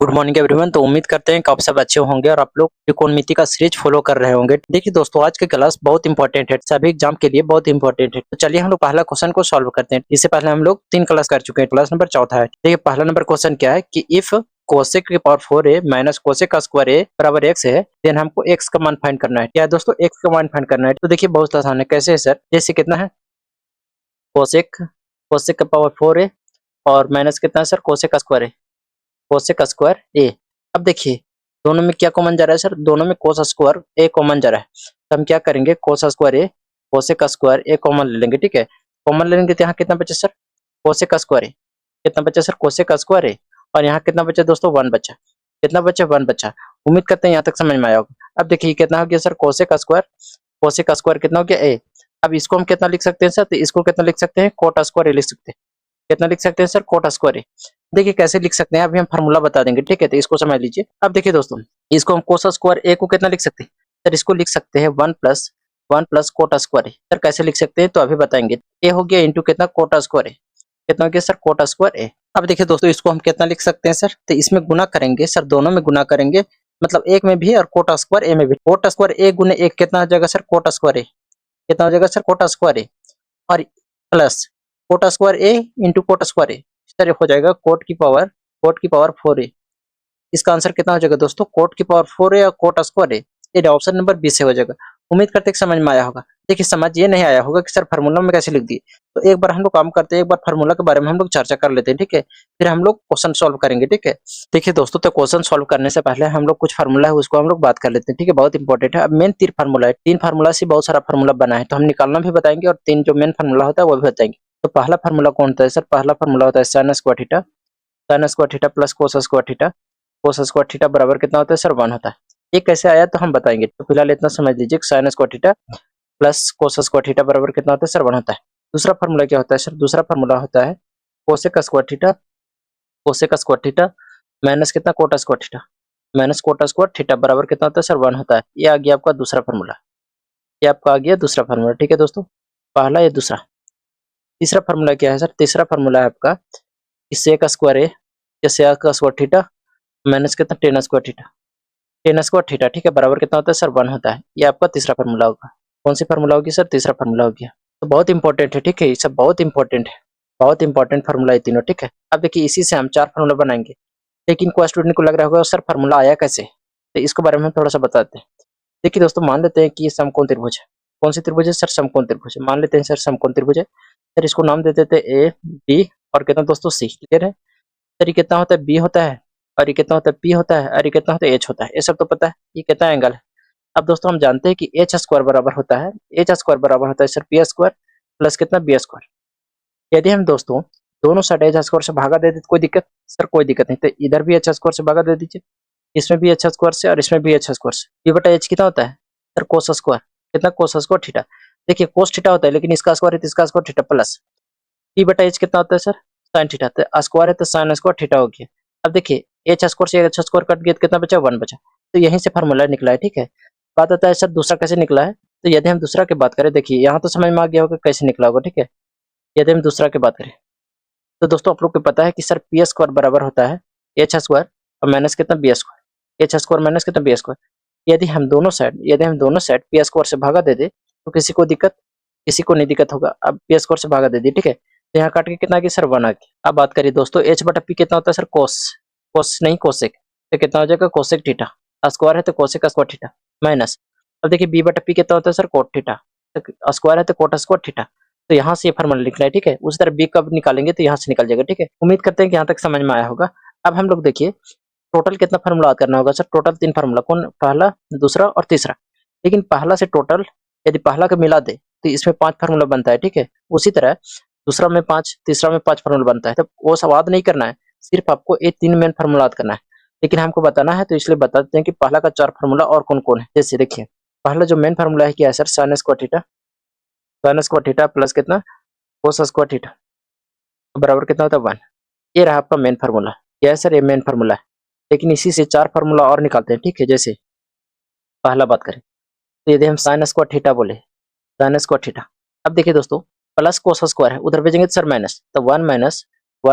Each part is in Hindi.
Good morning everyone. तो उम्मीद करते हैं कि आप सब अच्छे होंगे और आप लोग त्रिकोणमिति का सीरीज फॉलो कर रहे होंगे। देखिए दोस्तों, आज की क्लास बहुत इंपॉर्टेंट है, सभी एग्जाम के लिए बहुत इंपॉर्टेंट है। तो चलिए हम लोग पहला क्वेश्चन को सॉल्व करते हैं। इससे पहले हम लोग 3 क्लास कर चुके हैं, क्लास नंबर चौथा है। देखिए पहला नंबर क्वेश्चन क्या है कि इफ कोसेक की पावर 4a माइनस कोसेक का स्क्वायर a बराबर x है, देन हमको x का मान फाइंड करना है। क्या है दोस्तों? x का मान फाइंड करना है। तो देखिए बहुत आसान है। कैसे है सर? जैसे कितना है कोसेक कोसेक का पावर 4a और माइनस कितना है सर कोसेक का स्क्वायर a, कोसेक स्क्वायर ए। अब देखिए दोनों में क्या कॉमन जा रहा है सर? दोनों में कोस स्क्वायर ए कॉमन जा रहा है। तो हम क्या करेंगे, कोस स्क्वायर ए कोसेक स्क्वायर ए कॉमन ले लेंगे। ठीक है, कॉमन ले लेंगे तो यहाँ कितना बचे सर? Cosec square A. कितना बचा सर? कोसेक स्क्वायर ए। और यहाँ कितना बचा दोस्तों? 1 बचा। कितना बचा? 1 बचा। उम्मीद करते हैं यहाँ तक समझ में आया होगा। अब देखिए कितना हो गया सर? कोसेक स्क्वायर कितना हो गया? ए। अब इसको हम कितना लिख सकते हैं सर? तो इसको कितना लिख सकते हैं? कोट स्क्वायर ए लिख सकते हैं। कितना लिख सकते हैं सर? कोट स्क्वायर ए। देखिए कैसे लिख सकते हैं, अभी हम फार्मूला बता देंगे। ठीक है, तो इसको समझ लीजिए। अब देखिए दोस्तों, इसको हम कोस स्क्वायर ए को कितना लिख सकते हैं सर? इसको लिख सकते हैं 1 प्लस कोटा स्क्वायर ए। सर कैसे लिख सकते हैं तो अभी बताएंगे। ए हो गया इंटू कितना? Cot square A. कितना हो गया सर? कोटा स्क्वायर ए। अब देखिए दोस्तों, इसको हम कितना लिख सकते हैं सर? तो इसमें गुना करेंगे सर, दोनों में गुना करेंगे, मतलब एक में भी और कोटा स्क्वायर ए में भी। कोटा स्क्वायर ए गुने एक कितना हो जाएगा सर? Kota square A. कितना हो जाएगा सर? कोटा स्क्वायर ए। और प्लस कोटा स्क्वायर ए इंटू कोटा स्क्वायर ए। इस तरह हो जाएगा कोट की पावर 4a। इसका आंसर कितना हो जाएगा दोस्तों? कोट की पावर 4a और कोट स्क्वायर ए। ये ऑप्शन नंबर 20 से हो जाएगा। उम्मीद करते हैं कि समझ में आया होगा। देखिए समझ ये नहीं आया होगा कि सर फार्मूला में कैसे लिख दिए, तो एक बार हम लोग काम करते हैं, एक बार फार्मूला के बारे में हम लोग चर्चा कर लेते हैं। ठीक है, फिर हम लोग क्वेश्चन सॉल्व करेंगे। ठीक है, देखिए दोस्तों, तो क्वेश्चन सॉल्व करने से पहले हम लोग कुछ फार्मूला है उसको हम लोग बात कर लेते हैं। ठीक है, बहुत इंपॉर्टेंट है। अब मेन 3 फार्मूला है, 3 फार्मूला से बहुत सारा फार्मूला बना है, तो हम निकालना भी बताएंगे और 3 जो मेन फार्मूला होता है वो भी बताएंगे। तो पहला फार्मूला कौन होता है सर? पहला फार्मूला होता है sign square theta. Sine square theta plus cos square theta. कोस स्क्वायर थीटा बराबर कितना होता है सर? 1 होता है। ये कैसे आया तो हम बताएंगे। तो फिलहाल इतना समझ लीजिए कि sign square theta plus cos square theta बराबर कितना होता है सर? 1 होता है। दूसरा फार्मूला क्या होता है सर? दूसरा फार्मूला होता है cosec square theta, cosec square theta minus कितना? Cot square theta, minus cot square theta बराबर कितना होता है सर? 1 होता है। ये आ गया आपका दूसरा फार्मूला। ये आपका आ गया दूसरा फार्मूला। ठीक है दोस्तों, पहला ये दूसरा। तीसरा फार्मूला क्या है सर? तीसरा फार्मूला है आपका सेक स्क्वायर ए या सेक स्क्वायर थीटा माइनस कितना? Ten square theta, ten square theta. ठीक है, बराबर कितना होता है सर? 1 होता है। ये आपका तीसरा फार्मूला होगा। कौन सी फार्मूला होगी सर? तीसरा फार्मूला हो गया। तो बहुत इंपॉर्टेंट है। ठीक है, ये सब बहुत इंपॉर्टेंट है, बहुत इंपॉर्टेंट फार्मूला है तीनों। ठीक है, अब देखिए इसी से हम 4 फार्मूला बनाएंगे। लेकिन कोई स्टूडेंट को लग रहा होगा सर फार्मूला आया कैसे, तो इसके बारे में हम थोड़ा सा बताते हैं। देखिए दोस्तों, मान लेते हैं कि ये समकोण त्रिभुज है। कौन सी त्रिभुज है सर? समकोण त्रिभुज है। मान लेते हैं सर समकोण त्रिभुज है। सर इसको नाम दे देते हैं ए बी और कितना दोस्तों? सी। क्लियर है सर? ये कितना होता है? बी होता है, और ये कितना होता है? पी होता है, और ये कितना होता है? एच होता है। ये सब तो पता है। ये कितना एंगल है? अब दोस्तों हम जानते हैं कि एच स्क्वायर बराबर होता है, एच स्क्वायर बराबर होता है सर पी स्क्वायर प्लस कितना? B square. यदि हम दोस्तों दोनों साइड एच स्क्वायर से भागा दे दें तो कोई दिक्कत? सर कोई दिक्कत नहीं। तो इधर भी एच स्क्वायर से भागा दे दीजिए, इसमें भी एच स्क्वायर से और इसमें भी एच स्क्वायर से। पी बटा एच कितना होता है सर? Cos square. कितना? Cos square theta. देखिए कोस थीटा होता है, लेकिन इसका स्क्वायर है तो इसका स्क्वायर थीटा प्लस पी बटा एच कितना होता है सर? Sine theta. तो स्क्वायर है तो साइन स्क्वायर थीटा हो गया। अब देखिए एच स्क्वायर से एच स्क्वायर कट गया तो कितना बचा? 1 बचा। तो यहीं से फार्मूला निकला है। ठीक है, बात आता है सर दूसरा कैसे निकला है। तो यदि हम दूसरा की बात करें, देखिए यहाँ तो समझ में आ गया होगा कैसे निकला होगा। ठीक है, यदि हम दूसरा की बात करें तो दोस्तों आप लोग को पता है कि सर पी स्क्वायर बराबर होता है एच स्क्वायर और माइनस कितना? B square. H square minus कितना? B square. यदि हम दोनों साइड पी स्क्वायर से भागा दे दे तो किसी को दिक्कत? किसी को नहीं दिक्कत होगा। अब पी स्क्वायर से भागा दे दी। ठीक है, तो यहाँ काट के कितना आ गया सर? 1 आ गया। अब बात करिए दोस्तों एच बटा पी कितना होता है सर? कोस, कोस नहीं कोसेक। तो कितना हो जाएगा? Cosec theta. स्क्वायर है तो कोसेक स्क्वायर थीटा माइनस। अब देखिए बी बटा पी कितना होता है सर? Cot theta. तो स्क्वायर है तो कोट स्क्वायर थीटा। तो यहाँ से ये फार्मूला लिखना है। ठीक है, उसी तरह बी कब निकालेंगे तो यहाँ से निकल जाएगा। ठीक है, उम्मीद करते हैं कि यहाँ तक समझ में आया होगा। अब हम लोग देखिए टोटल कितना फार्मूला याद करना होगा सर? Total 3 formula. कौन? पहला, दूसरा और तीसरा। लेकिन पहला से टोटल यदि पहला का मिला दे तो इसमें 5 फार्मूला बनता है। ठीक है, उसी तरह दूसरा में 5, तीसरा में 5 फार्मूला बनता है। तो वो सब याद नहीं करना है, सिर्फ आपको ये 3 मेन फार्मूला याद करना है। लेकिन हमको बताना है तो इसलिए बता देते हैं कि पहला का 4 फार्मूला और कौन कौन है। जैसे देखिए पहला जो मेन फार्मूला है क्या है sir? Sine square theta, sine square theta plus कितना? कोस स्क्वायर थीटा बराबर कितना होता है? 1। ये रहा आपका मेन फार्मूला। क्या है सर? ये मेन फार्मूला है। लेकिन इसी से 4 फार्मूला और निकालते हैं। ठीक है, जैसे पहला बात करें तो यदि हम साइन स्क्वायर थीटा बोले, साइन स्क्वायर थीटा। अब देखिए दोस्तों प्लस कोस स्क्वायर है, उधर भेजेंगे तो सर माइनस, तो 1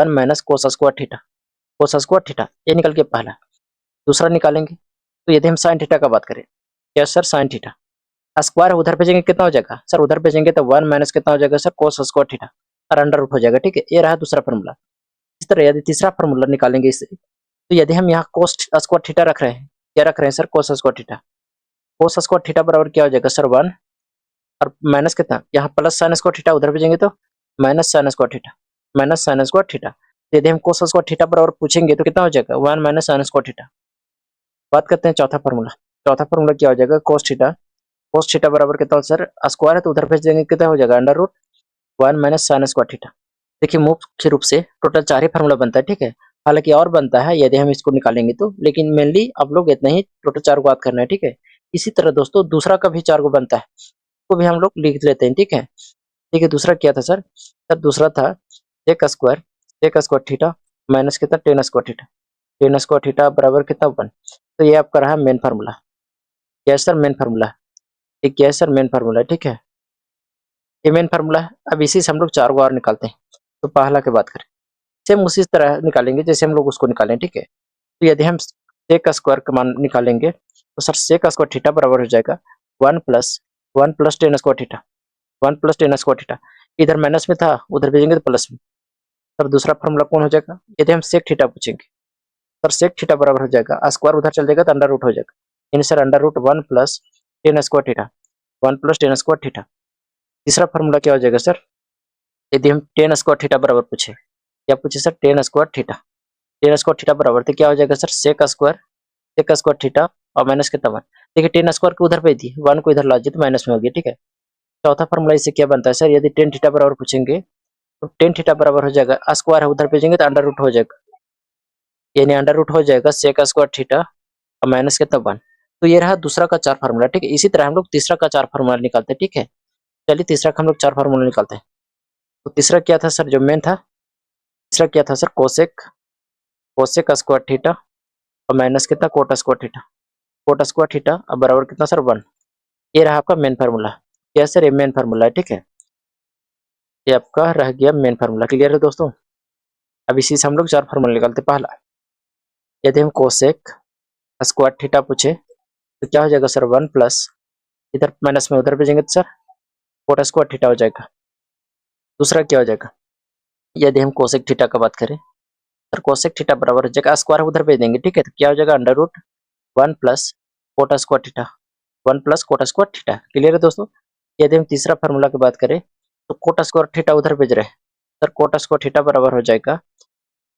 माइनस कोस स्क्वायर थीटा। कोस स्क्वायर थीटा, ये निकल के पहला। दूसरा निकालेंगे तो यदि हम साइन थीटा का बात करें, क्या सर साइन थीटा स्क्वायर उधर भेजेंगे कितना हो जाएगा सर, उधर भेजेंगे तो 1 माइनस कितना हो जाएगा सर, कोस स्क्वायर थीटा और अंडर रूट हो जाएगा। ठीक है, ये रहा दूसरा फार्मूला। इस तरह यदि तीसरा फार्मूला निकालेंगे इससे, तो यदि हम यहाँ कोस स्क्वायर थीटा रख रहे हैं, क्या रख रहे हैं सर, कोस स्क्वायर थीटा। कोस स्क्वायर थीटा बराबर क्या हो जाएगा सर 1 और माइनस कितना, यहाँ प्लस साइन स्क्वायर थीटा उधर भेजेंगे तो minus sine square theta, minus sine square theta. यदि हम कोस स्क्वायर थीटा बराबर पूछेंगे तो कितना हो जाएगा 1 माइनस साइन स्क्वायर थीटा। बात करते हैं चौथा फार्मूला। चौथा फार्मूला क्या हो जाएगा, कोस थीटा। कोस थीटा बराबर कितना हो सर, स्क्वायर है तो उधर भेज देंगे, कितना हो जाएगा under root 1 minus sine square theta. देखिए मुख्य रूप से टोटल 4 ही फार्मूला बनता है। ठीक है, हालांकि और बनता है यदि हम इसको निकालेंगे तो, लेकिन मेनली आप लोग इतना ही टोटल 4 को याद करना है। ठीक है, इसी तरह दोस्तों दूसरा का भी 4 को बनता है, तो भी हम लोग लिख लेते हैं। ठीक है, देखिए दूसरा क्या था सर, दूसरा था सेक स्क्वायर थीटा माइनस कितना ten square theta, ten square theta बराबर कितना 1। तो ये आपका रहा मेन फार्मूला। क्या है सर, मेन फार्मूला। ये क्या है सर, मेन फार्मूला। ठीक है, ये मेन फार्मूला है। अब इसी से हम लोग 4 को और निकालते हैं। तो पहला की बात करें, सेम उसी तरह निकालेंगे जैसे हम लोग उसको निकालें। ठीक है, तो यदि हम सेक स्क्वायर का मान निकालेंगे तो सर सेक स्क्वायर थीटा बराबर हो जाएगा 1 plus tan square theta, 1 plus tan square theta. इधर माइनस में था, उधर भेजेंगे तो प्लस में। तब दूसरा फॉर्मूला कौन हो जाएगा, यदि हम सेक थीटा पूछेंगे सर सेक थीटा बराबर हो जाएगा, स्क्वायर उधर चल जाएगा तो अंडर रूट हो जाएगा, यानी sir under root 1 plus tan square theta, 1 plus tan square theta. तीसरा फॉर्मूला क्या हो जाएगा सर, यदि हम टेन स्क्वायर थीटा बराबर पूछे, क्या पूछे sir, ten square theta, ten square theta बराबर तो क्या हो जाएगा सर, सेक स्क्वायर थीटा और माइनस कितना 1। देखिए टेन स्क्वायर को उधर भेज दिए, 1 को इधर ला दिए तो माइनस में हो गया। ठीक है, चौथा फॉर्मूला इससे क्या बनता है सर, यदि टेन थीटा बराबर पूछेंगे तो टेन थीटा बराबर हो जाएगा, स्क्वायर है उधर भेजेंगे तो अंडर रूट हो जाएगा, यानी अंडर रूट हो जाएगा सेक स्क्वायर थीटा और माइनस कितना 1। तो ये रहा दूसरा का 4 फार्मूला। ठीक है, इसी तरह हम लोग तीसरा का 4 फार्मूला निकालते हैं। ठीक है, चलिए तीसरा का हम लोग 4 फार्मूला निकालते हैं। तो तीसरा क्या था सर, जो मेन था, तीसरा क्या था sir, cosec cosec square theta और माइनस कितना cot square theta, cot square theta और बराबर कितना सर 1। ये रहा आपका मेन फार्मूला। क्या सर, ये मेन फार्मूला है। ठीक है, ये आपका रह गया मेन फार्मूला। क्लियर है दोस्तों। अब इसी से हम लोग 4 फार्मूला निकालते। पहला, यदि हम कोसेक स्क्वायर थीटा पूछे तो क्या हो जाएगा सर, 1 प्लस, इधर माइनस में उधर भेजेंगे तो सर कोट स्क्वायर थीटा हो जाएगा। दूसरा क्या हो जाएगा, यदि हम कोसेक थीटा का बात करें सर, कोसेक थीटा बराबर हो जाएगा, स्क्वायर उधर भेज देंगे। ठीक है, तो क्या हो जाएगा under root 1 plus cot square theta, 1 plus cot square theta. Clear है दोस्तों। यदि हम तीसरा फार्मूला की बात करें तो कोट स्क्वायर थीटा उधर भेज रहे हैं, सर कोट स्क्वायर थीटा बराबर हो जाएगा,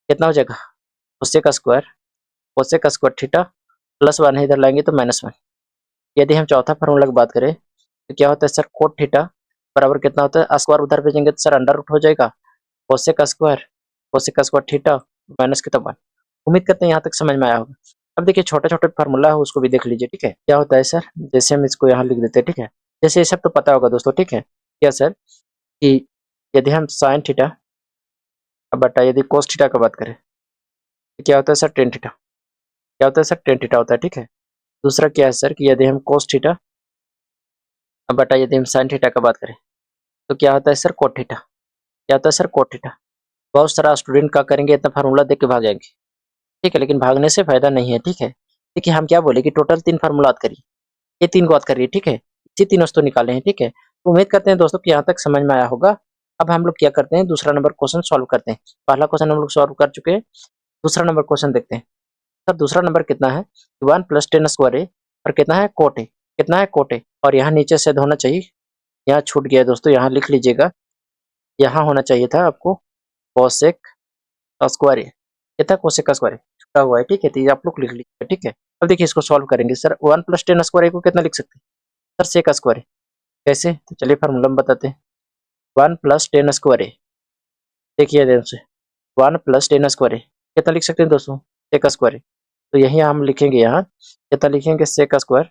कितना हो जाएगा, कोसेक स्क्वायर थीटा प्लस 1 है, इधर लाएंगे तो -1। यदि हम चौथा फार्मूला की बात करें तो क्या होता है सर, कोट थीटा बराबर कितना होता है, स्क्वायर उधर भेजेंगे तो सर अंडर रूट हो जाएगा, कोसेक स्क्वायर थीटा माइनस कितना 1। उम्मीद करते हैं यहाँ तक समझ में आया होगा। अब देखिए छोटे छोटे फार्मूला है उसको भी देख लीजिए। ठीक है, क्या होता है सर, जैसे हम इसको यहाँ लिख देते हैं। ठीक है, जैसे ये सब तो पता होगा दोस्तों। ठीक है, क्या सर, कि यदि हम साइन थीटा बटा यदि कोस थीटा का बात करें तो क्या होता है सर, टेन थीटा, क्या होता है सर, टेन थीटा होता है। ठीक है, दूसरा क्या है सर, कि यदि हम कोस थीटा बटा यदि हम साइन थीटा का बात करें तो क्या होता है सर, कोट थीटा, क्या होता है सर, कोट थीटा। बहुत सारा स्टूडेंट क्या करेंगे, इतना फार्मूला देख के भाग जाएंगे। ठीक है, लेकिन भागने से फायदा नहीं है। ठीक है, देखिए हम क्या बोले कि टोटल 3 फार्मूला याद करिए, ये 3 को याद करिए। ठीक है, इसी 3 वस्तु निकाले हैं। ठीक है, तो उम्मीद करते हैं दोस्तों कि यहाँ तक समझ में आया होगा। अब हम लोग क्या करते हैं, दूसरा नंबर क्वेश्चन सॉल्व करते हैं। पहला क्वेश्चन हम लोग सॉल्व कर चुके हैं, दूसरा नंबर क्वेश्चन देखते हैं। सर दूसरा नंबर कितना है, 1 प्लस टेन स्क्वायर है और कितना है, कोट है, कितना है, कोट है। और यहाँ नीचे से होना चाहिए, यहाँ छूट गया दोस्तों, यहाँ लिख लीजिएगा, यहाँ होना चाहिए था आपको कोसेक स्क्वायर है, कितना कोसेक स्क्वायर है, छुटा हुआ है। ठीक है, तो ये आप लोग लिख लीजिएगा। ठीक है, अब देखिए इसको सॉल्व करेंगे। सर 1 प्लस टेन स्क्वायर को कितना लिख सकते हैं, सर सेक स्क्वायर है। कैसे, तो चलिए फार्मूला में बताते हैं। 1 प्लस टेन स्क्वायर है, देखिए ध्यान से, 1 प्लस टेन स्क्वायर है, कितना लिख सकते हैं दोस्तों, सेक स्क्वायर है। तो यही हम लिखेंगे, यहाँ कितना लिखेंगे, सेक स्क्वायर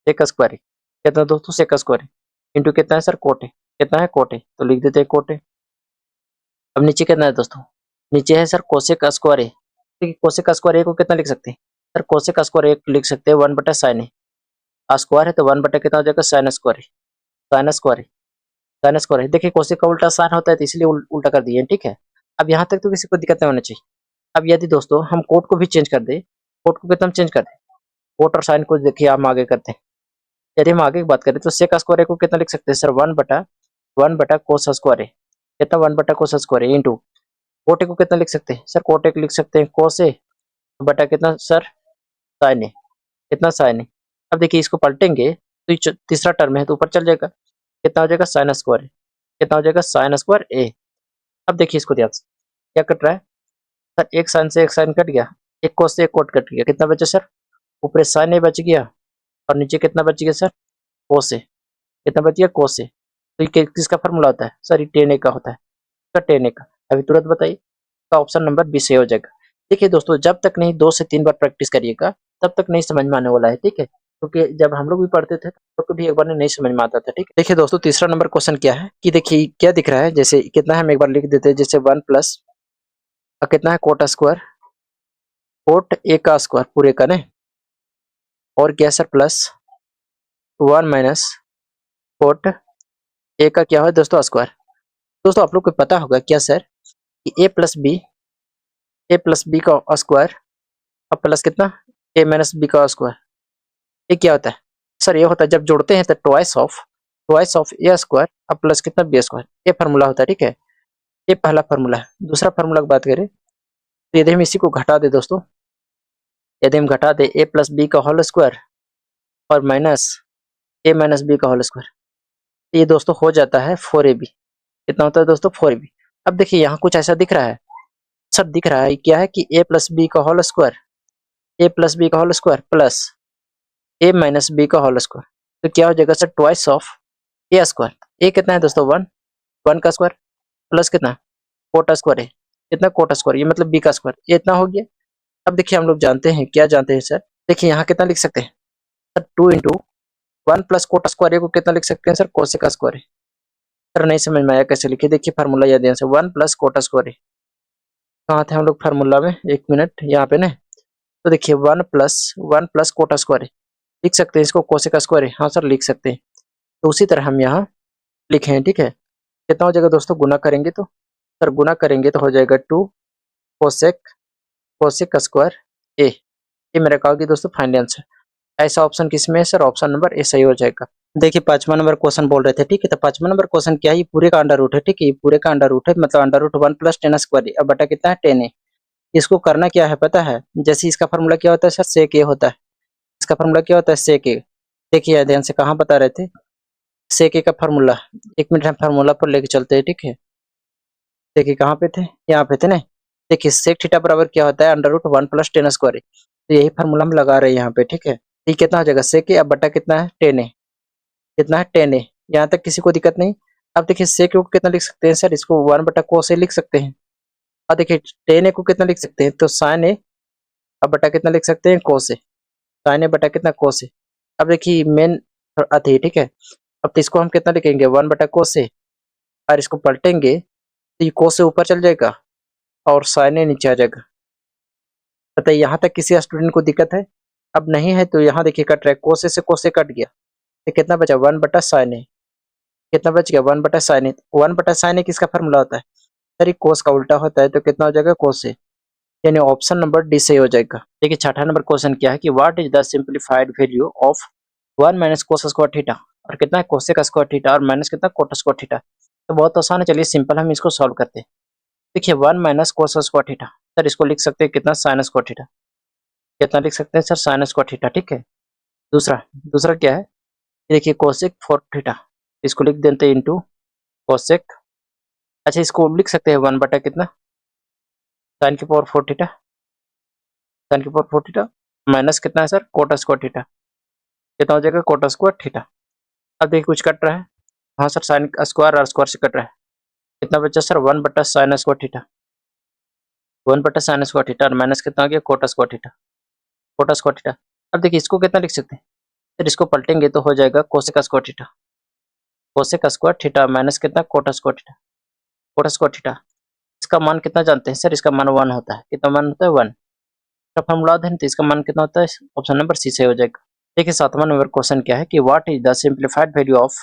है, कितना दोस्तों, सेक स्क्वायर है, इंटू कितना है सर, कोट है, कितना है, कोट है, तो लिख देते हैं कोट है। अब नीचे कितना है दोस्तों, नीचे है सर कोसेक स्क्वायर है। ठीक है, कोसेक स्क्वायर ए को कितना लिख सकते हैं, सर कोसेक स्क्वायर ए लिख सकते हैं 1 बटा साइन है, स्क्वायर है तो 1 बटा कितना हो जाएगा, साइन स्क्वायर है, साइन स्क्वायर है, साइन स्क्वायर है। देखिए कोसेक का उल्टा साइन होता है तो इसलिए उल्टा कर दिए। ठीक है, अब यहाँ तक तो किसी को दिक्कत नहीं होना चाहिए। अब यदि दोस्तों हम कोट को भी चेंज कर दें, कोट को कितना हम चेंज कर दें, कोट और साइन को देखिए हम आगे करते हैं। यदि हम आगे की बात करें तो सेक स्क्वायर ए को कितना लिख सकते हैं सर, वन बटा कोस स्क्वायर ए, कितना वन बटा cos square A into cot A को कितना लिख सकते हैं सर, कोट ए को लिख सकते हैं कोस ए बटा कितना सर साइन ए, कितना साइन ए। अब देखिए इसको पलटेंगे तो ये तीसरा टर्म है तो ऊपर चल जाएगा, कितना हो जाएगा साइन स्क्वायर ए, कितना हो जाएगा साइन स्क्वायर ए। अब देखिए इसको ध्यान से क्या कट रहा है सर, एक साइन से एक साइन कट गया, एक कोस से एक कोट कट गया, कितना बचा सर, ऊपर साइन ए बच गया और नीचे कितना बच गया सर, कोस ए, कितना बच गया कोस ए। तो ये किसका फॉर्मूला होता है सर, ये टेन ए का होता है, का टेन ए का। अभी तुरंत बताइए, का ऑप्शन नंबर बी सही हो जाएगा। देखिए दोस्तों जब तक नहीं 2 से 3 बार प्रैक्टिस करिएगा तब तक नहीं समझ में आने वाला है, ठीक है, क्योंकि जब हम लोग भी पढ़ते थे तो कभी एक बार नहीं समझ में आता था, ठीक है। देखिए दोस्तों तीसरा नंबर क्वेश्चन क्या है कि देखिए क्या दिख रहा है, जैसे कितना है हम एक बार लिख देते हैं, जैसे 1 प्लस कितना है कोट स्क्वायर, कोट ए का स्क्वायर पूरे का नहीं, और क्या sir plus 1 minus cot A का क्या है दोस्तों स्क्वायर। दोस्तों आप लोग को पता होगा क्या सर कि ए प्लस बी का स्क्वायर और प्लस कितना ए माइनस बी का स्क्वायर, ये क्या होता है सर, ये होता है जब जोड़ते हैं तो ट्वाइस ऑफ ए स्क्वायर और प्लस कितना बी स्क्वायर, ये फार्मूला होता है, ठीक है। ये पहला फार्मूला है। दूसरा फार्मूला की बात करें तो यदि हम इसी को घटा दे दोस्तों, यदि हम घटा दे ए प्लस बी का होल स्क्वायर और माइनस ए माइनस बी का होल स्क्वायर, तो ये दोस्तों हो जाता है 4ab। कितना होता है दोस्तों 4ab। अब देखिए यहाँ कुछ ऐसा दिख रहा है सर, दिख रहा है क्या है कि ए प्लस बी का whole square, A plus B का whole square plus A minus B का होल स्क्वायर, तो क्या हो जाएगा sir twice of A square. A कितना है दोस्तों 1, 1 का स्क्वायर प्लस कितना कोट स्क्वायर है, कितना कोट स्क्वायर, ये मतलब बी का स्क्वायर, ये इतना हो गया। अब देखिए हम लोग जानते हैं, क्या जानते हैं सर, देखिए यहाँ कितना लिख सकते हैं sir 2 into 1 plus cot square को कितना लिख सकते हैं सर, कोसेक स्क्वायर। सर नहीं समझ में आया कैसे लिखे, देखिए फार्मूला याद है, 1 प्लस कोट स्क्वायर, कहाँ थे हम लोग फार्मूला में, एक मिनट यहाँ पे ना, तो देखिए 1 प्लस कोट स्क्वायर लिख सकते हैं, इसको कोसेक स्क्वायर, हाँ सर लिख सकते हैं। तो उसी तरह हम यहाँ लिखे हैं, ठीक है। कितना हो जाएगा दोस्तों, गुना करेंगे तो सर, गुना करेंगे तो हो जाएगा 2 कोसेक कोसेक स्क्वायर ए, ये मेरा कहा कि दोस्तों फाइनल आंसर। ऐसा ऑप्शन किसमें है सर, ऑप्शन नंबर ए सही हो जाएगा। देखिए 5वां नंबर क्वेश्चन बोल रहे थे, ठीक है, तो 5वां नंबर क्वेश्चन क्या है, ये पूरे का अंडर रूट है, ठीक है, ये पूरे का अंडर रूट है, मतलब अंडर रूट 1 प्लस 10 स्क्वायर अब बटा कितना है 10 ए। इसको करना क्या है पता है, जैसे इसका फार्मूला क्या होता है सर, सेक ए होता है, इसका फार्मूला क्या होता है सेक ए। देखिए ध्यान से कहाँ बता रहे थे, सेक ए का फार्मूला, एक मिनट हम फार्मूला पर लेके चलते हैं, ठीक है। देखिए कहाँ पे थे, यहाँ पे थे ना, देखिए सेक थीटा बराबर क्या होता है अंडर रूट 1 प्लस 10 स्क्वायर, तो यही फार्मूला हम लगा रहे हैं यहाँ पे, ठीक है। ये कितना हो जाएगा सेक ए अब बटा कितना है 10 ए, कितना है 10 ए, यहाँ तक किसी को दिक्कत नहीं। अब देखिए सेक ए को कितना लिख सकते हैं सर, इसको 1 बटा कोस ए लिख सकते हैं, और देखिए 10 ए को कितना लिख सकते हैं, तो साइन ए अब बटा कितना लिख सकते हैं कोस ए, साइन ए बटा कितना कोस ए। अब देखिए मेन अथी, ठीक है, अब तो इसको हम कितना लिखेंगे 1 बटा कोस ए, और इसको पलटेंगे तो ये कोस से ऊपर चल जाएगा और साइन ए नीचे आ जाएगा। बताइए यहाँ तक किसी स्टूडेंट को दिक्कत है, अब नहीं है तो यहाँ देखिए कट रहा है, कोस ए से कोस ए कट गया, तो कितना बचा 1 बटा साइन ए, कितना बच गया 1 बटा साइन ए। 1 बटा साइन ए किसका फॉर्मूला होता है सर, ये कोस का उल्टा होता है, तो कितना हो जाएगा कोस ए, यानी ऑप्शन नंबर डी सही हो जाएगा। देखिए 6वां नंबर क्वेश्चन क्या है कि what is the simplified value of 1 minus cos square theta, और कितना है कोसेक स्क्वायर थीटा और माइनस कितना कोट स्क्वायर थीटा। तो बहुत आसान है, चलिए सिंपल हम इसको सॉल्व करते हैं। देखिए 1 minus cos square theta, sir इसको लिख सकते हैं कितना साइन स्क्वायर थीटा, कितना लिख सकते हैं सर साइन स्क्वायर थीटा, ठीक है। दूसरा दूसरा क्या है, देखिए कोसेक 4 थीटा, इसको लिख देते हैं इंटू कोसेक, अच्छा इसको लिख सकते हैं 1 बटा कितना साइन की पावर 4 थीटा, साइन की पावर 4 थीटा माइनस कितना है सर कोट स्क्वायर थीटा, कितना हो जाएगा कोट स्क्वायर थीटा। अब देखिए कुछ कट रहा है, हाँ सर साइन स्क्वायर और स्क्वायर से कट रहा है, कितना बचा सर 1 बटा साइन स्क्वायर थीटा, 1 बटा साइन स्क्वायर थीटा और माइनस कितना हो गया coat square theta, cot square theta. अब देखिए इसको कितना लिख सकते हैं सर, इसको पलटेंगे तो हो जाएगा cosec square theta, cosec square theta minus कितना cot square theta, cot square theta. इसका मान कितना जानते हैं सर, इसका मान 1 होता है, कितना मान होता है 1, तो फॉर्मूला है तो इसका मान कितना होता है, ऑप्शन नंबर सी से हो जाएगा। देखिए 7वां नंबर क्वेश्चन क्या है कि what is the simplified value of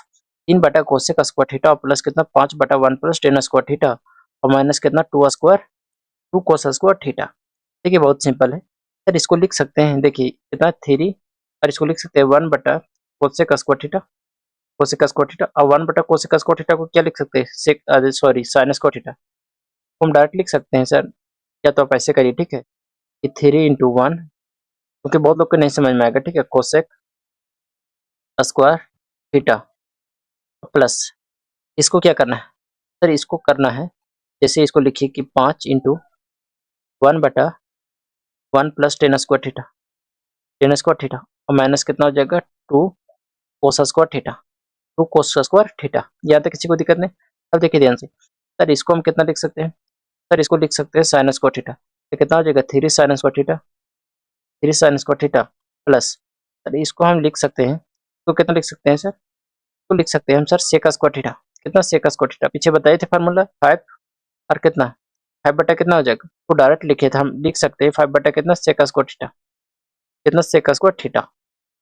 3 बटा कोसेक स्क्वायर थीटा प्लस कितना 5 बटा 1 प्लस 10 स्क्वायर थीटा और माइनस कितना 2 स्क्वायर 2 कोस स्क्वायर थीटा। देखिए बहुत सिंपल है सर, इसको लिख सकते हैं, देखिए कितना 3 और इसको लिख सकते हैं 1 बटा cosec square theta, cosec square theta और 1 बटा कोसेक स्क्वायर थीटा को क्या लिख सकते हैं, सेक सॉरी साइन स्क्वायर थीटा, हम डायरेक्ट लिख सकते हैं सर, या तो आप ऐसे करिए, ठीक है, कि 3 इंटू 1, क्योंकि बहुत लोग को नहीं समझ में आएगा, ठीक है, कोसेक स्क्वायर थीटा प्लस इसको क्या करना है सर, इसको करना है जैसे इसको लिखिए कि 5 इंटू 1 बटा 1 प्लस टेन स्क्वायर थीटा और माइनस कितना हो जाएगा 2 कोस स्क्वायर थीटा, 2 कोस स्क्वायर थीटा। यहाँ तक किसी को दिक्कत नहीं। अब देखिए ध्यान से सर, इसको हम कितना लिख सकते हैं सर, इसको लिख सकते हैं साइन स्क्वायर थीटा, तो कितना हो जाएगा 3 sign square theta, 3 sign square theta plus sir इसको हम लिख सकते हैं, तो कितना लिख सकते हैं सर, तो लिख सकते हैं हम सर सेक स्क्वायर थीटा, कितना सेक स्क्वायर थीटा, पीछे बताए थे फार्मूला 5 और कितना 5 बटा कितना हो जाएगा, तो डायरेक्ट लिखे थे हम, लिख सकते हैं 5 बटा कितना सेक स्क्वायर थीटा, कितना सेक स्क्वायर थीटा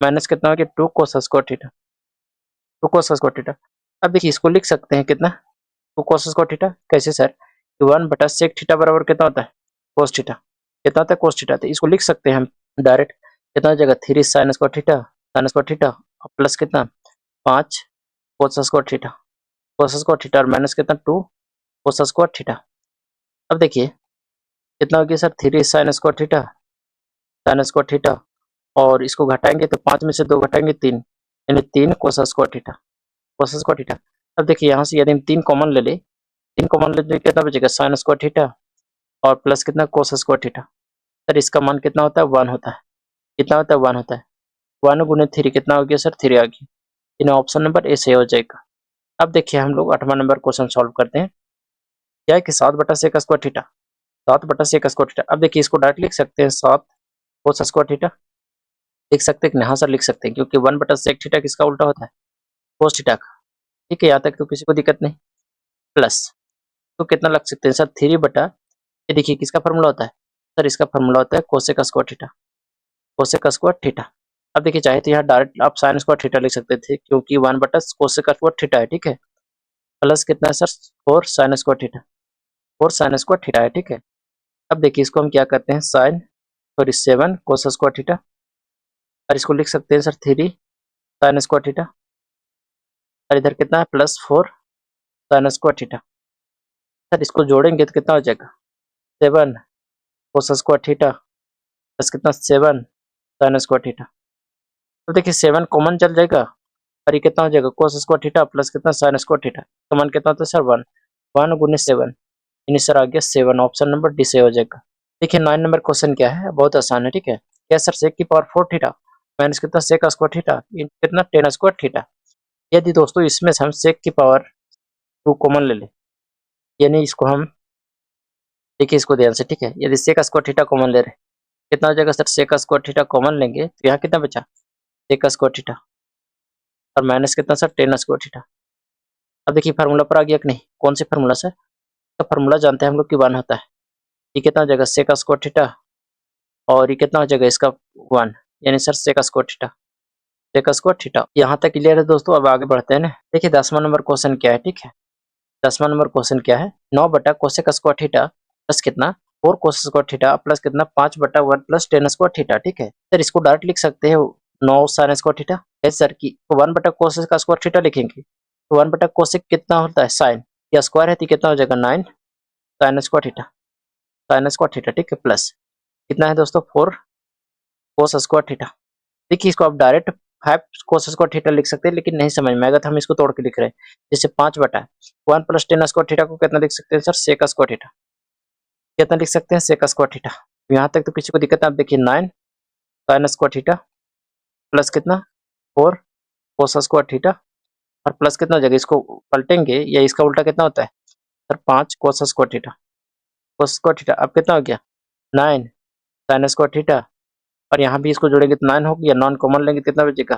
माइनस कितना हो गया 2 कोस स्क्वायर थीटा, 2 कोस स्क्वायर थीटा। अब देखिए इसको लिख सकते हैं कितना 2 कोस स्क्वायर थीटा, कैसे सर, 1 बटा सेक थीटा बराबर कितना होता है कोस थीटा, कितना होता है कोस थीटा, तो इसको लिख सकते हैं हम डायरेक्ट, कितना हो जाएगा 3 sign square theta, sine square theta और प्लस कितना 5 कोस स्क्वायर थीटा, कोस स्क्वायर थीटा और माइनस कितना 2 कोस स्क्वायर थीटा। अब देखिए कितना हो गया sir 3 sign square theta, sine square theta और इसको घटाएंगे तो 5 में से 2 घटाएंगे 3, यानी 3 कोस स्क्वायर थीटा, कोस स्क्वायर थीटा। अब देखिए यहाँ से यदि हम 3 कॉमन ले ले, 3 कॉमन ले तो कितना बचेगा साइन स्क्वायर थीटा और प्लस कितना कोस स्क्वायर थीटा, सर इसका मान कितना होता है 1 होता है, कितना होता है 1 होता है, 1 गुने 3 कितना हो गया सर 3 आ गया, इन ऑप्शन नंबर ए सही हो जाएगा। अब देखिए हम लोग 8वां नंबर क्वेश्चन सॉल्व करते हैं, क्या है कि 7 बटा सेक स्क्वायर थीटा, 7 बटा सेक स्क्वायर थीटा। अब देखिए इसको डायरेक्ट लिख सकते हैं 7 कोस स्क्वायर थीटा, लिख सकते हैं कि हाँ सर लिख सकते हैं, क्योंकि 1 बटा सेक थीटा किसका उल्टा होता है कोस थीटा का, ठीक है, यहाँ तक तो किसी को दिक्कत नहीं। प्लस तो कितना लग सकते हैं सर 3 बटा, ये देखिए किसका फार्मूला होता है सर, इसका फार्मूला होता है cosec square theta, cosec square theta. अब देखिए चाहे तो यहाँ डायरेक्ट आप साइन स्क्वायर थीटा लिख सकते थे, क्योंकि 1 बटा कोसेक स्क्वायर थीटा है, ठीक है, प्लस कितना है sir 4 sign square theta, 4 sign square theta है, ठीक है। अब देखिए इसको हम क्या करते हैं sine sorry 7 cos square theta और इसको लिख सकते हैं सर 3 साइन स्क्वायर थीटा और इधर कितना है plus 4 sign square theta. Sir इसको जोड़ेंगे तो कितना हो जाएगा 7 कोस स्क्वायर थीटा प्लस कितना 7 साइन स्क्वायर थीटा। तो देखिए 7 कॉमन चल जाएगा और ये कितना हो जाएगा कोस स्क्वायर थीटा प्लस कितना साइन स्क्वायर थीटा, तो मान कितना होता है सर 1, 1 गुने 7, यानी सर आ गया 7, ऑप्शन नंबर डी से हो जाएगा। देखिए 9 नंबर क्वेश्चन क्या है, बहुत आसान है, ठीक है, क्या सर सेक की पावर 4 थीटा माइनस कितना सेक स्क्वायर थीटा कितना टेन स्क्वायर थीटा। यदि दोस्तों इसमें से हम सेक की पावर 2 कॉमन ले लें, यानी इसको हम देखिए इसको ध्यान से, ठीक है, यदि सेक स्क्वायर थीटा कॉमन ले रहे कितना हो जाएगा sir, sec square theta common लेंगे तो यहाँ कितना बचा सेक स्क्वायर थीटा और माइनस कितना सर टेन स्क्वायर थीटा। अब देखिए फार्मूला पर आ गया कि नहीं, कौन से फार्मूला सर, तो फार्मूला जानते हैं हम लोग कि 1 होता है, ये कितना हो जाएगा सेक स्क्वायर थीटा और ये कितना हो जाएगा इसका 1, यानी sir sec square theta, sec square theta. यहाँ तक क्लियर है दोस्तों, अब आगे बढ़ते हैं ना। देखिए 10वां नंबर क्वेश्चन क्या है, ठीक है, 10वां नंबर क्वेश्चन क्या है, 9 बटा कोसेक स्क्वायर थीटा प्लस कितना 4 कोस स्क्वायर थीटा प्लस कितना 5 बटा 1 प्लस टेन स्क्वायर थीटा, ठीक है। सर इसको डायरेक्ट लिख सकते हैं 9 साइन स्क्वायर थीटा, है सर की 1 बटा कोसेक का स्क्वायर थीटा लिखेंगे, तो 1 बटा कोसेक कितना होता है साइन, या स्क्वायर है तो कितना हो जाएगा 9 sign square theta, sine square theta, ठीक है, प्लस कितना है दोस्तों 4 कोस स्क्वायर थीटा। देखिए इसको आप डायरेक्ट 5 कोस स्क्वायर थीटा लिख सकते हैं, लेकिन नहीं समझ में आएगा तो हम इसको तोड़ के लिख रहे हैं, जैसे 5 बटा 1 प्लस टेन स्क्वायर थीटा को कितना लिख सकते हैं सर सेक स्क्वायर थीटा, कितना लिख सकते हैं सेक स्क्वायर थीटा। यहाँ तक तो किसी को दिक्कत है, आप देखिए 9 साइन स्क्वायर थीटा प्लस कितना 4 कोस स्क्वायर थीटा और प्लस कितना हो जाएगा, इसको पलटेंगे या इसका उल्टा कितना होता है सर 5 कोस स्क्वायर थीटा, कोस स्क्वायर थीटा अब कितना हो गया 9 साइन स्क्वायर थीटा और यहाँ भी इसको जोड़ेंगे तो 9 हो गया, नॉन कॉमन लेंगे कितना बचेगा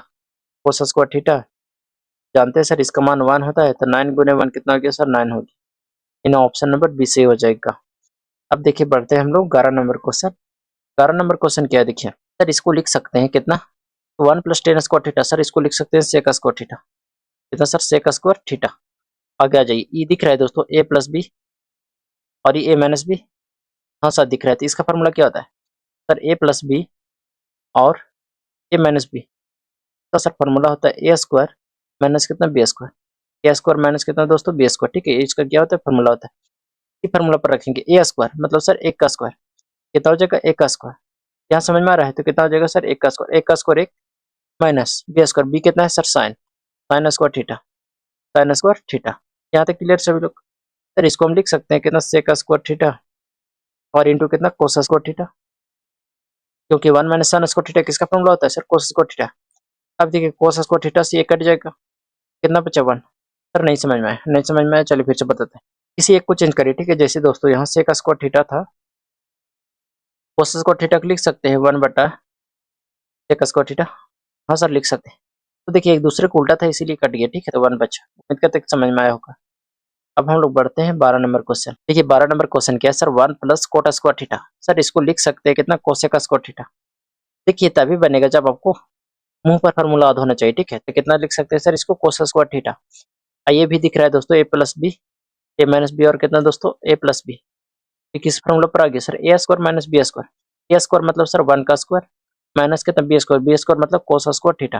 कोस स्क्वायर थीटा, जानते हैं सर इसका मान 1 होता है, तो 9 गुने 1 कितना हो गया सर 9 हो गया, इन ऑप्शन नंबर बी से हो जाएगा। अब देखिए बढ़ते हैं हम लोग 11 नंबर क्वेश्चन। 11 नंबर क्वेश्चन क्या है, देखिए सर इसको लिख सकते हैं कितना 1 plus tan square theta, sir इसको लिख सकते हैं सेक स्क्वायर थीटा, कितना सर सेक स्क्वायर थीटा। आगे आ जाइए, ई दिख रहा है दोस्तों ए प्लस बी और ये ए माइनस बी, हाँ सर दिख रहा है, तो इसका फॉर्मूला क्या होता है सर? ए प्लस बी और ए माइनस बी का सर फॉर्मूला होता है ए स्क्वायर माइनस कितना बी स्क्वायर। ए स्क्वायर माइनस कितना दोस्तों बी स्क्वायर, ठीक है। इसका क्या होता है फॉर्मूला होता है, ये फॉर्मूला पर रखेंगे ए स्क्वायर मतलब सर एक का स्क्वायर कितना हो जाएगा एक का स्क्वायर। यहाँ समझ में आ रहा है तो कितना हो जाएगा सर एक का स्क्वायर, एक का स्क्वायर एक माइनस बी स्क्वायर, बी कितना है sir sine, sine square theta, sine square theta. यहाँ तक क्लियर सभी लोग? सर इसको हम लिख सकते हैं कितना सेक स्क्वायर थीटा और इंटू कितना कोस स्क्वायर थीटा, क्योंकि 1 माइनस साइन स्क्वायर थीटा किसका फॉर्मूला होता है सर कोस स्क्वायर थीटा। अब देखिए कोस स्क्वायर थीटा से ये कट जाएगा, कितना बचा 1। सर नहीं समझ में आया, नहीं समझ में आया, चलिए फिर से बताते हैं। इसी एक को चेंज करिए, ठीक है। जैसे दोस्तों यहाँ सेक स्क्वायर थीटा था, कोस स्क्वायर थीटा को लिख सकते हैं 1 बटा सेक स्क्वायर थीटा, हाँ सर लिख सकते हैं। तो देखिए एक दूसरे को उल्टा था इसीलिए कट गया, ठीक है। तो 1 बचा, उम्मीद करते हैं समझ में आया होगा। अब हम लोग बढ़ते हैं 12 नंबर क्वेश्चन। देखिए 12 नंबर क्वेश्चन क्या है sir 1 plus cot square theta. Sir इसको लिख सकते हैं कितना कोसेक स्क्वायर थीटा। देखिए तभी बनेगा जब आपको मुंह पर फॉर्मूला याद होना चाहिए, ठीक है। तो कितना लिख सकते हैं सर इसको कोस स्क्वायर थीटा। ये भी दिख रहा है दोस्तों ए प्लस बी, ए माइनस बी और कितना दोस्तों ए प्लस बी। किस फॉर्मूला पर आ गया सर ए स्क्वायर माइनस बी स्क्वायर। ए स्क्वायर मतलब सर 1 का स्क्वायर माइनस कितना बी स्क्वायर मतलब कोस स्क्वायर थीटा,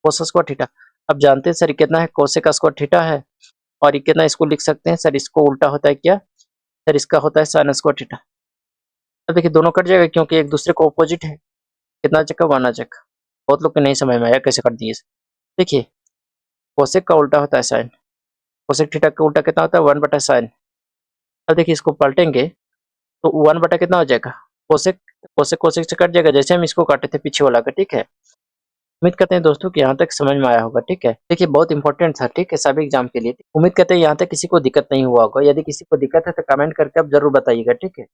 कोस स्क्वायर थीटा। अब जानते हैं सर कितना है कोसेक स्क्वायर थीटा है और ये कितना इसको लिख सकते हैं सर इसको उल्टा होता है क्या सर इसका होता है साइन स्क्वायर थीटा। अब देखिए दोनों कट जाएगा क्योंकि एक दूसरे को ऑपोजिट है, कितना चक्का 1 आ चक्का। बहुत लोग को नहीं समझ में आया कैसे कर दिए। देखिए कोसेक का उल्टा होता है साइन, कोसेक थीटा का उल्टा कितना होता है 1 बटा साइन। अब देखिए इसको पलटेंगे तो 1 बटा कितना हो जाएगा कोसेक, कोसेक कोसेक से कट जाएगा जैसे हम इसको काटे थे पीछे वाला का, ठीक है। उम्मीद करते हैं दोस्तों कि यहाँ तक समझ में आया होगा, ठीक है। देखिए बहुत इंपॉर्टेंट था, ठीक है, सभी एग्जाम के लिए। उम्मीद करते हैं यहाँ तक किसी को दिक्कत नहीं हुआ होगा, यदि किसी को दिक्कत है तो कमेंट करके आप जरूर बताइएगा, ठीक है।